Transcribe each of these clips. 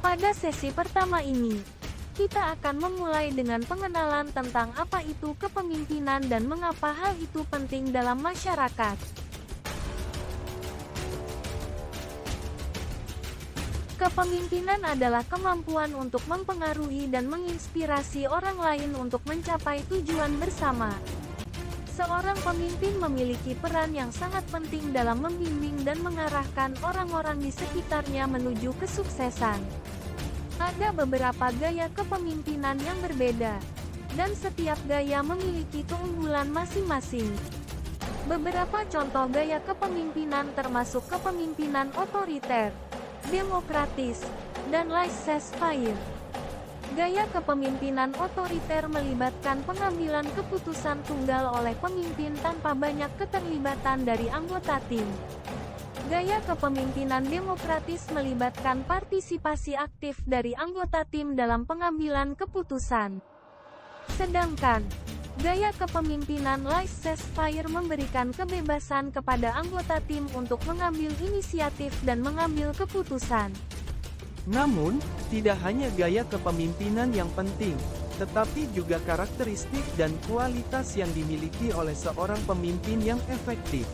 Pada sesi pertama ini, kita akan memulai dengan pengenalan tentang apa itu kepemimpinan dan mengapa hal itu penting dalam masyarakat. Kepemimpinan adalah kemampuan untuk mempengaruhi dan menginspirasi orang lain untuk mencapai tujuan bersama. Seorang pemimpin memiliki peran yang sangat penting dalam membimbing dan mengarahkan orang-orang di sekitarnya menuju kesuksesan. Ada beberapa gaya kepemimpinan yang berbeda, dan setiap gaya memiliki keunggulan masing-masing. Beberapa contoh gaya kepemimpinan termasuk kepemimpinan otoriter, demokratis, dan laissez-faire. Gaya kepemimpinan otoriter melibatkan pengambilan keputusan tunggal oleh pemimpin tanpa banyak keterlibatan dari anggota tim. Gaya kepemimpinan demokratis melibatkan partisipasi aktif dari anggota tim dalam pengambilan keputusan. Sedangkan, gaya kepemimpinan laissez-faire memberikan kebebasan kepada anggota tim untuk mengambil inisiatif dan mengambil keputusan. Namun, tidak hanya gaya kepemimpinan yang penting, tetapi juga karakteristik dan kualitas yang dimiliki oleh seorang pemimpin yang efektif.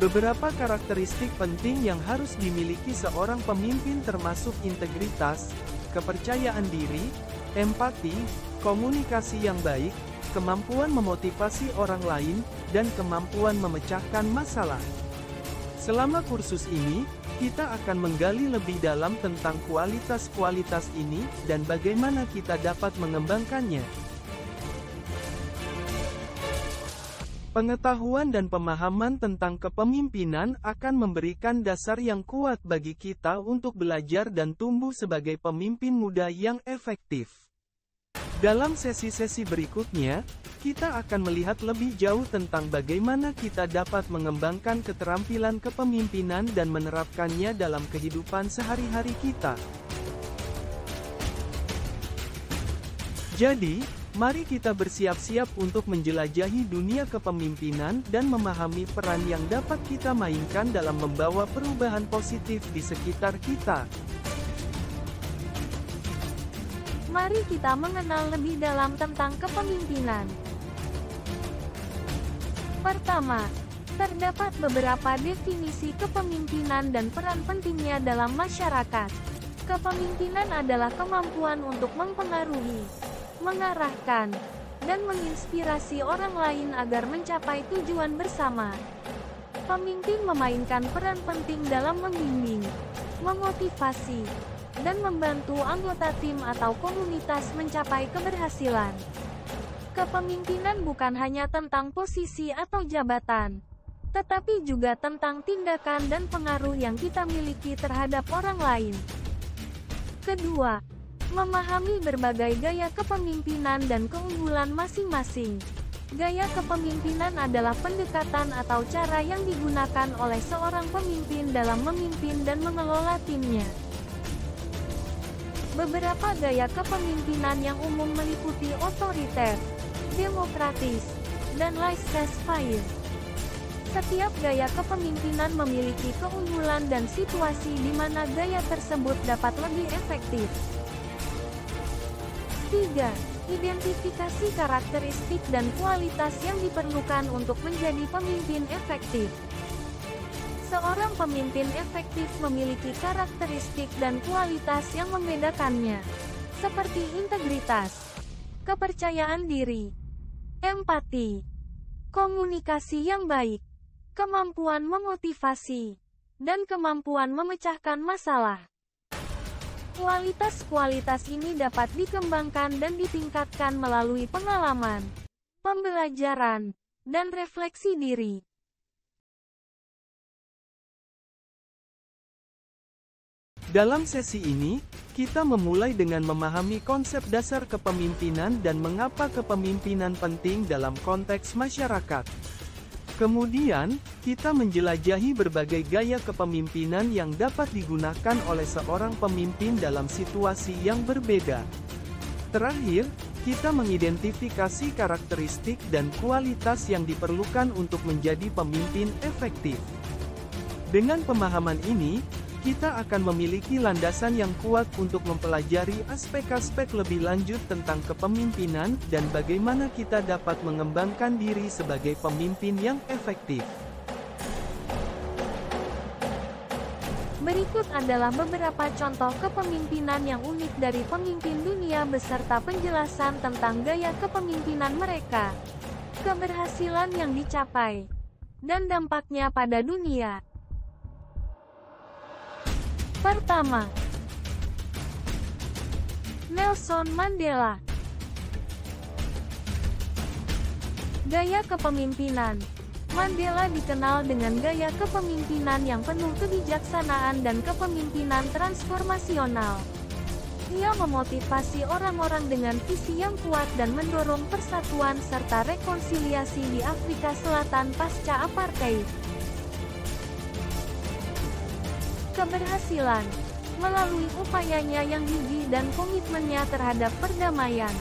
Beberapa karakteristik penting yang harus dimiliki seorang pemimpin termasuk integritas, kepercayaan diri, empati, komunikasi yang baik, kemampuan memotivasi orang lain, dan kemampuan memecahkan masalah. Selama kursus ini, kita akan menggali lebih dalam tentang kualitas-kualitas ini, dan bagaimana kita dapat mengembangkannya. Pengetahuan dan pemahaman tentang kepemimpinan akan memberikan dasar yang kuat bagi kita untuk belajar dan tumbuh sebagai pemimpin muda yang efektif. Dalam sesi-sesi berikutnya, kita akan melihat lebih jauh tentang bagaimana kita dapat mengembangkan keterampilan kepemimpinan dan menerapkannya dalam kehidupan sehari-hari kita. Jadi, mari kita bersiap-siap untuk menjelajahi dunia kepemimpinan dan memahami peran yang dapat kita mainkan dalam membawa perubahan positif di sekitar kita. Mari kita mengenal lebih dalam tentang kepemimpinan. Pertama, terdapat beberapa definisi kepemimpinan dan peran pentingnya dalam masyarakat. Kepemimpinan adalah kemampuan untuk mempengaruhi, mengarahkan, dan menginspirasi orang lain agar mencapai tujuan bersama. Pemimpin memainkan peran penting dalam membimbing, memotivasi, dan membantu anggota tim atau komunitas mencapai keberhasilan. Kepemimpinan bukan hanya tentang posisi atau jabatan, tetapi juga tentang tindakan dan pengaruh yang kita miliki terhadap orang lain. Kedua, memahami berbagai gaya kepemimpinan dan keunggulan masing-masing. Gaya kepemimpinan adalah pendekatan atau cara yang digunakan oleh seorang pemimpin dalam memimpin dan mengelola timnya. Beberapa gaya kepemimpinan yang umum meliputi otoriter, demokratis, dan laissez-faire. Setiap gaya kepemimpinan memiliki keunggulan dan situasi di mana gaya tersebut dapat lebih efektif. 3. Identifikasi karakteristik dan kualitas yang diperlukan untuk menjadi pemimpin efektif. Seorang pemimpin efektif memiliki karakteristik dan kualitas yang membedakannya, seperti integritas, kepercayaan diri, empati, komunikasi yang baik, kemampuan memotivasi, dan kemampuan memecahkan masalah. Kualitas-kualitas ini dapat dikembangkan dan ditingkatkan melalui pengalaman, pembelajaran, dan refleksi diri. Dalam sesi ini, kita memulai dengan memahami konsep dasar kepemimpinan dan mengapa kepemimpinan penting dalam konteks masyarakat. Kemudian, kita menjelajahi berbagai gaya kepemimpinan yang dapat digunakan oleh seorang pemimpin dalam situasi yang berbeda. Terakhir, kita mengidentifikasi karakteristik dan kualitas yang diperlukan untuk menjadi pemimpin efektif. Dengan pemahaman ini, kita akan memiliki landasan yang kuat untuk mempelajari aspek-aspek lebih lanjut tentang kepemimpinan dan bagaimana kita dapat mengembangkan diri sebagai pemimpin yang efektif. Berikut adalah beberapa contoh kepemimpinan yang unik dari pemimpin dunia beserta penjelasan tentang gaya kepemimpinan mereka, keberhasilan yang dicapai, dan dampaknya pada dunia. Pertama, Nelson Mandela. Gaya kepemimpinan. Mandela dikenal dengan gaya kepemimpinan yang penuh kebijaksanaan dan kepemimpinan transformasional. Ia memotivasi orang-orang dengan visi yang kuat dan mendorong persatuan serta rekonsiliasi di Afrika Selatan pasca apartheid. Keberhasilan. Melalui upayanya yang gigih dan komitmennya terhadap perdamaian,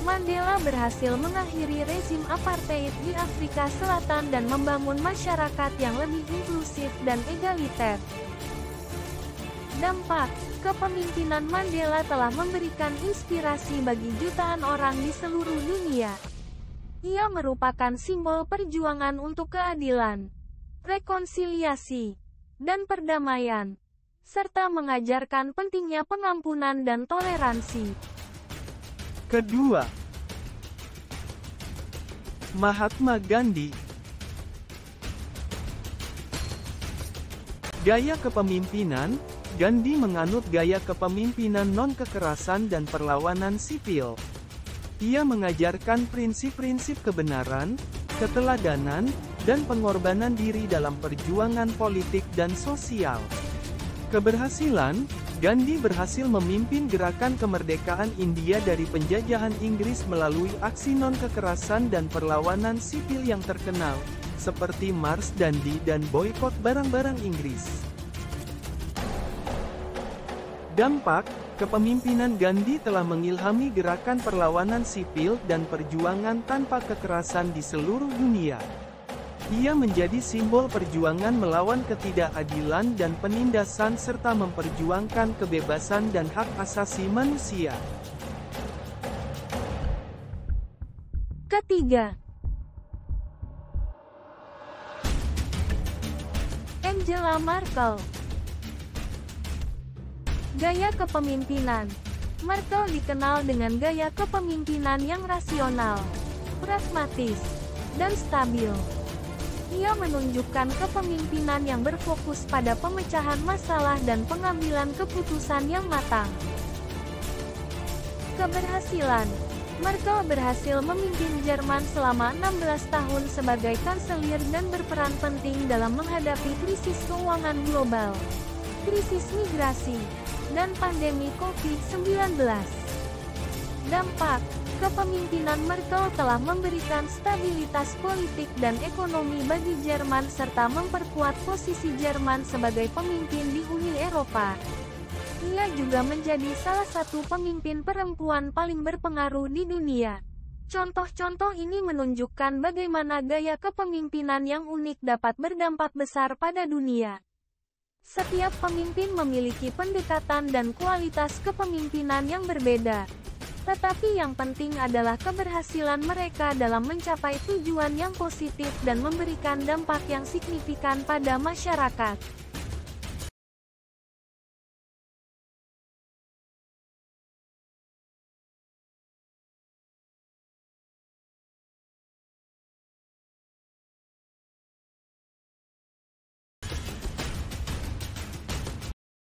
Mandela berhasil mengakhiri rezim apartheid di Afrika Selatan dan membangun masyarakat yang lebih inklusif dan egaliter. Dampak. Kepemimpinan Mandela telah memberikan inspirasi bagi jutaan orang di seluruh dunia. Ia merupakan simbol perjuangan untuk keadilan, rekonsiliasi, dan perdamaian, serta mengajarkan pentingnya pengampunan dan toleransi. Kedua, Mahatma Gandhi. Gaya kepemimpinan. Gandhi menganut gaya kepemimpinan non-kekerasan dan perlawanan sipil. Ia mengajarkan prinsip-prinsip kebenaran, keteladanan, dan pengorbanan diri dalam perjuangan politik dan sosial. Keberhasilan. Gandhi berhasil memimpin gerakan kemerdekaan India dari penjajahan Inggris melalui aksi non-kekerasan dan perlawanan sipil yang terkenal, seperti Mars Dandi dan boikot barang-barang Inggris. Dampak. Kepemimpinan Gandhi telah mengilhami gerakan perlawanan sipil dan perjuangan tanpa kekerasan di seluruh dunia. Ia menjadi simbol perjuangan melawan ketidakadilan dan penindasan serta memperjuangkan kebebasan dan hak asasi manusia. Ketiga, Angela Merkel. Gaya kepemimpinan. Merkel dikenal dengan gaya kepemimpinan yang rasional, pragmatis, dan stabil. Ia menunjukkan kepemimpinan yang berfokus pada pemecahan masalah dan pengambilan keputusan yang matang. Keberhasilan. Merkel berhasil memimpin Jerman selama 16 tahun sebagai kanselir dan berperan penting dalam menghadapi krisis keuangan global, krisis migrasi, dan pandemi COVID-19. Dampak. Kepemimpinan Merkel telah memberikan stabilitas politik dan ekonomi bagi Jerman serta memperkuat posisi Jerman sebagai pemimpin di Uni Eropa. Ia juga menjadi salah satu pemimpin perempuan paling berpengaruh di dunia. Contoh-contoh ini menunjukkan bagaimana gaya kepemimpinan yang unik dapat berdampak besar pada dunia. Setiap pemimpin memiliki pendekatan dan kualitas kepemimpinan yang berbeda. Tetapi yang penting adalah keberhasilan mereka dalam mencapai tujuan yang positif dan memberikan dampak yang signifikan pada masyarakat.